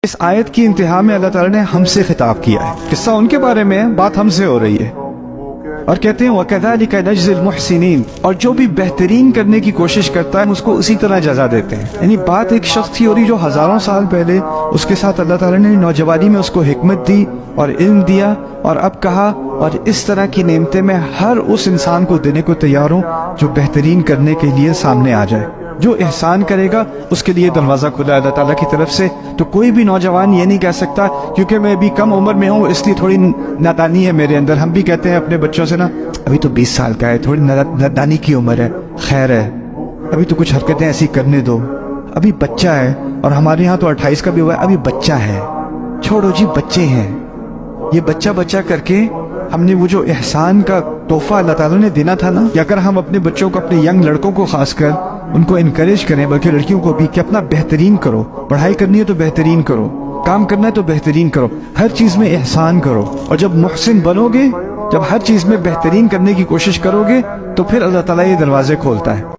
اس آیت کی انتہا میں اللہ تعالیٰ نے ہم سے خطاب کیا ہے، قصہ ان کے بارے میں، بات ہم سے ہو رہی ہے، اور کہتے ہیں وَكَذَلِكَ نَجْزِي الْمُحْسِنِينَ، اور جو بھی بہترین کرنے کی کوشش کرتا ہے ہم اس کو اسی طرح جزا دیتے ہیں۔ یعنی بات ایک شخص کی ہو رہی جو ہزاروں سال پہلے اس کے ساتھ اللہ تعالیٰ نے نوجوانی میں اس کو حکمت دی اور علم دیا، اور اب کہا اور اس طرح کی نعمتیں میں ہر اس انسان کو دینے کو تیار ہوں جو بہترین کرنے کے لیے سامنے آ جائے۔ جو احسان کرے گا اس کے لیے دروازہ کھلا ہے اللہ تعالیٰ کی طرف سے۔ تو کوئی بھی نوجوان یہ نہیں کہہ سکتا کیونکہ میں ابھی کم عمر میں ہوں اس لیے تھوڑی نادانی ہے میرے اندر۔ ہم بھی کہتے ہیں اپنے بچوں سے نا ابھی تو 20 سال کا ہے، تھوڑی نادانی کی عمر ہے، خیر ہے، ابھی تو کچھ حرکتیں ایسی کرنے دو، ابھی بچہ ہے، اور ہمارے ہاں تو 28 کا بھی ہوا ہے، ابھی بچہ ہے، چھوڑو جی بچے ہیں۔ یہ بچہ بچہ کر کے ہم نے وہ جو احسان کا تحفہ اللہ تعالیٰ نے دینا تھا نا، کہ اگر ہم اپنے بچوں کو، اپنے ینگ لڑکوں کو خاص کر ان کو انکریج کریں، بلکہ لڑکیوں کو بھی، کہ اپنا بہترین کرو، پڑھائی کرنی ہے تو بہترین کرو، کام کرنا ہے تو بہترین کرو، ہر چیز میں احسان کرو، اور جب محسن بنو گے، جب ہر چیز میں بہترین کرنے کی کوشش کرو گے تو پھر اللہ تعالیٰ یہ دروازے کھولتا ہے۔